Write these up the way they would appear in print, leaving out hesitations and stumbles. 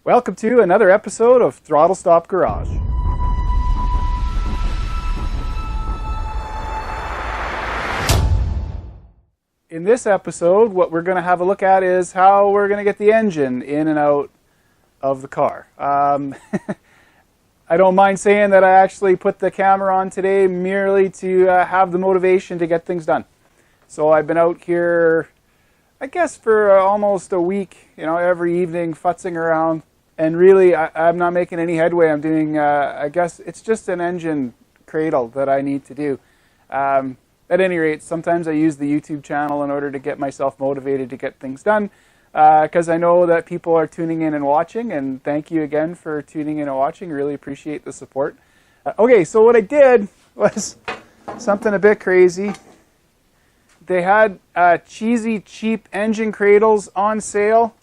Welcome to another episode of Throttle Stop Garage. In this episode, what we're going to have a look at is how we're going to get the engine in and out of the car. I don't mind saying that I actually put the camera on today merely to have the motivation to get things done. So I've been out here, I guess, for almost a week, every evening futzing around. And really, I'm not making any headway. I'm doing, I guess, it's just an engine cradle that I need to do. At any rate, sometimes I use the YouTube channel in order to get myself motivated to get things done, because I know that people are tuning in and watching, and thank you again for tuning in and watching. Really appreciate the support. Okay, so what I did was something a bit crazy. They had cheesy, cheap engine cradles on sale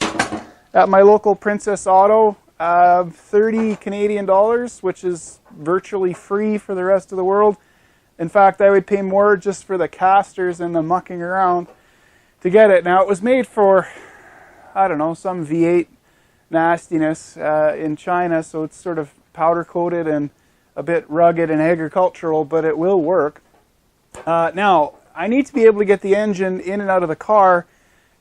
at my local Princess Auto, 30 Canadian dollars, which is virtually free for the rest of the world. In fact, I would pay more just for the casters and the mucking around to get it. Now, it was made for, I don't know, some V8 nastiness in China, so it's sort of powder coated and a bit rugged and agricultural, but it will work. Now, I need to be able to get the engine in and out of the car,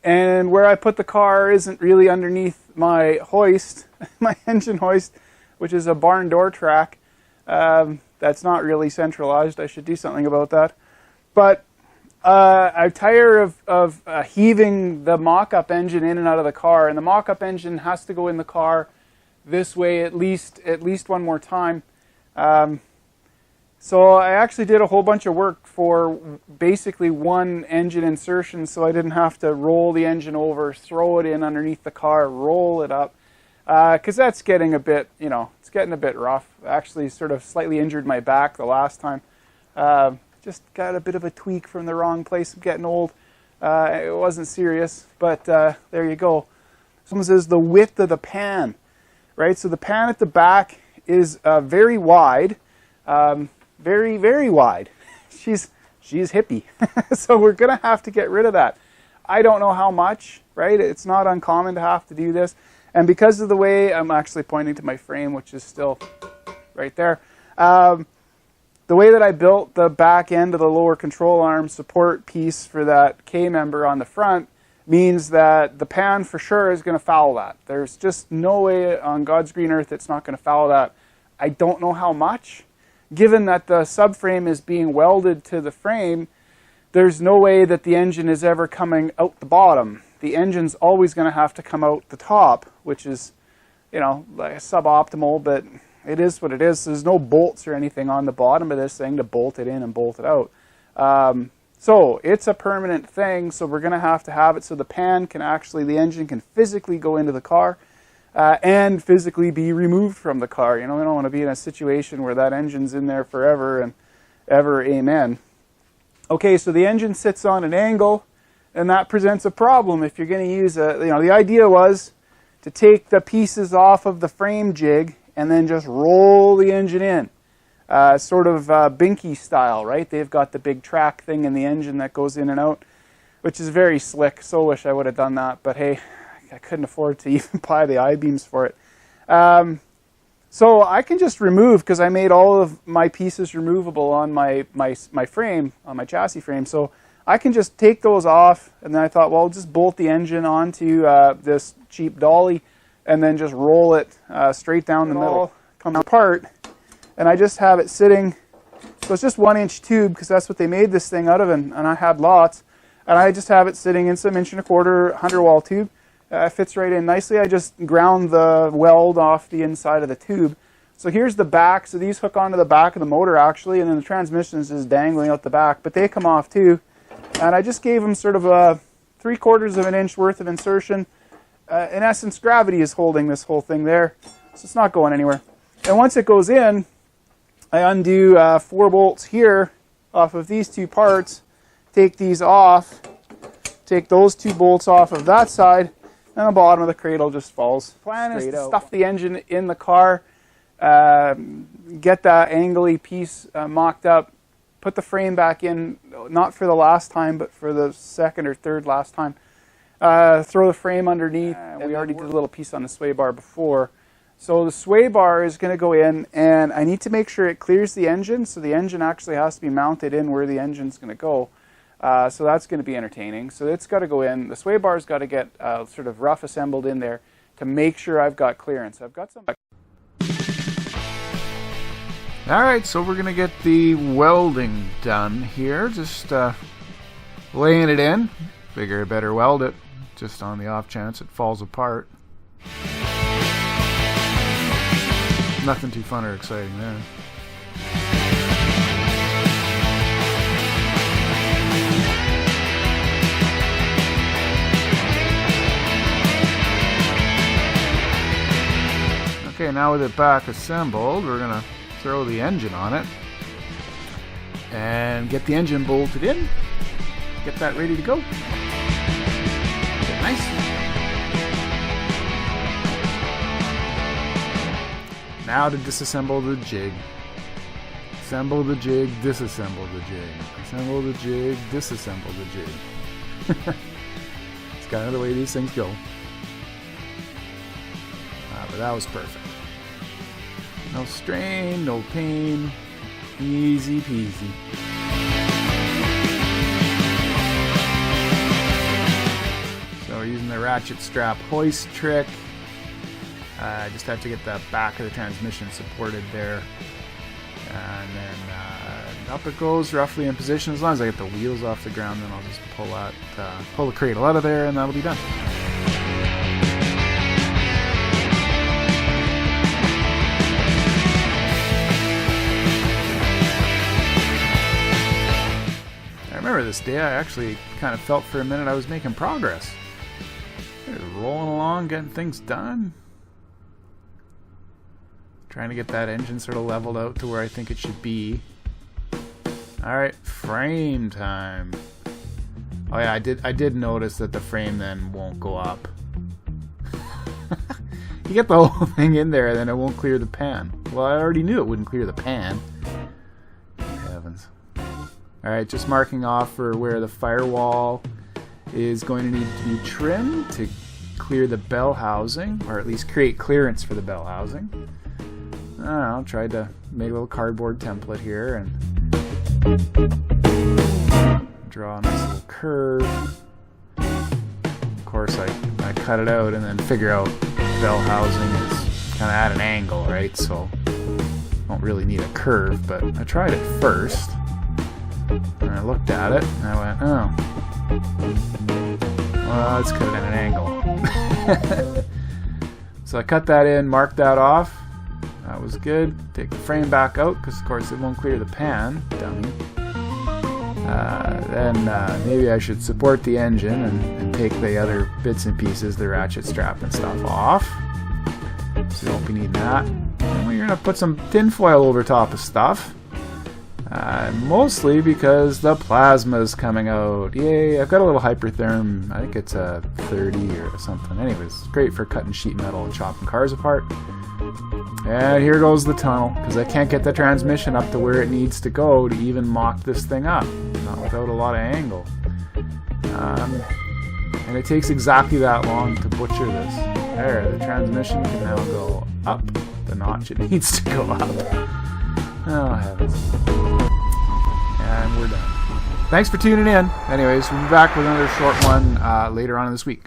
and where I put the car isn't really underneath my hoist, my engine hoist, which is a barn door track. That's not really centralized. I should do something about that. But I'm tired of heaving the mock-up engine in and out of the car, and the mock-up engine has to go in the car this way at least one more time. So I actually did a whole bunch of work for basically one engine insertion, so I didn't have to roll the engine over, throw it in underneath the car, roll it up, because that's getting a bit, it's getting a bit rough. I actually sort of slightly injured my back the last time. Just got a bit of a tweak from the wrong place. I'm getting old. It wasn't serious, but there you go. Someone says the width of the pan, right? So the pan at the back is very wide. Very, very wide. She's hippie. So we're going to have to get rid of that. I don't know how much, right? It's not uncommon to have to do this. And because of the way, I'm actually pointing to my frame, which is still right there. The way that I built the back end of the lower control arm support piece for that K-member on the front means that the pan for sure is going to foul that. There's just no way on God's green earth it's not going to foul that. I don't know how much. Given that the subframe is being welded to the frame, there's no way that the engine is ever coming out the bottom. The engine's always going to have to come out the top, which is, like suboptimal, but it is what it is. There's no bolts or anything on the bottom of this thing to bolt it in and bolt it out. So it's a permanent thing, so we're going to have it so the the engine can physically go into the car. And physically be removed from the car. We don't want to be in a situation where that engine's in there forever and ever, amen. Okay, so the engine sits on an angle, and that presents a problem if you're going to use the idea was to take the pieces off of the frame jig and then just roll the engine in. Sort of Binky style, right? They've got the big track thing in the engine that goes in and out, which is very slick. So wish I would have done that, but hey, I couldn't afford to even buy the I-beams for it. So I can just remove, because I made all of my pieces removable on my frame, on my chassis frame. So I can just take those off, and then I thought, well, I'll just bolt the engine onto this cheap dolly, and then just roll it straight down the middle. Comes apart, and I just have it sitting. So it's just 1-inch tube, because that's what they made this thing out of, and I had lots. And I just have it sitting in some 1.25-inch 100-wall tube. Fits right in nicely. I just ground the weld off the inside of the tube. So here's the back. So these hook onto the back of the motor actually, and then the transmission is just dangling out the back. But they come off too. And I just gave them sort of a 3/4 of an inch worth of insertion. In essence, gravity is holding this whole thing there. So it's not going anywhere. And once it goes in, I undo 4 bolts here off of these 2 parts. Take these off. Take those 2 bolts off of that side. And the bottom of the cradle just falls. The plan is to stuff the engine in the car, get that angly piece mocked up, put the frame back in, not for the last time, but for the second or third last time, throw the frame underneath. We already did a little piece on the sway bar before. So the sway bar is going to go in, and I need to make sure it clears the engine, so the engine actually has to be mounted in where the engine's going to go. So that's going to be entertaining. So it's got to go in. The sway bar's got to get sort of rough assembled in there to make sure I've got clearance. I've got some... Alright, so we're going to get the welding done here. Just laying it in. Figure I better weld it, just on the off chance it falls apart. Nothing too fun or exciting there. Okay, now with it back assembled, we're going to throw the engine on it and get the engine bolted in. Get that ready to go. Nice. Now to disassemble the jig. Assemble the jig, disassemble the jig. Assemble the jig, disassemble the jig. It's kind of the way these things go. But that was perfect. No strain, no pain. Easy peasy. So we're using the ratchet strap hoist trick. I just have to get the back of the transmission supported there. And then up it goes, roughly in position. As long as I get the wheels off the ground, then I'll just pull the cradle out of there, and that'll be done. I remember this day, I actually kind of felt for a minute I was making progress. I was rolling along, getting things done. Trying to get that engine sort of leveled out to where I think it should be. Alright, frame time. Oh yeah, I did notice that the frame then won't go up. You get the whole thing in there, then it won't clear the pan. Well, I already knew it wouldn't clear the pan. Heavens. Alright, just marking off for where the firewall is going to need to be trimmed to clear the bell housing, or at least create clearance for the bell housing. I don't know, tried to make a little cardboard template here and draw a nice little curve. Of course, I cut it out and then figure out bell housing is kind of at an angle, right? So don't really need a curve, but I tried it first. And I looked at it and I went, oh, well, let's cut it at an angle. So I cut that in, marked that off. That was good. Take the frame back out because, of course, it won't clear the pan. Dummy. Then maybe I should support the engine and take the other bits and pieces, the ratchet strap and stuff off. So you won't be needing that. And we're going to put some tin foil over top of stuff. Mostly because the plasma is coming out. Yay, I've got a little hypertherm. I think it's a 30 or something. Anyways, great for cutting sheet metal and chopping cars apart. And here goes the tunnel, because I can't get the transmission up to where it needs to go to even mock this thing up. Not without a lot of angle. And it takes exactly that long to butcher this. There, the transmission can now go up the notch it needs to go up. Oh, heavens. And we're done. Thanks for tuning in. Anyways, we'll be back with another short one later on in this week.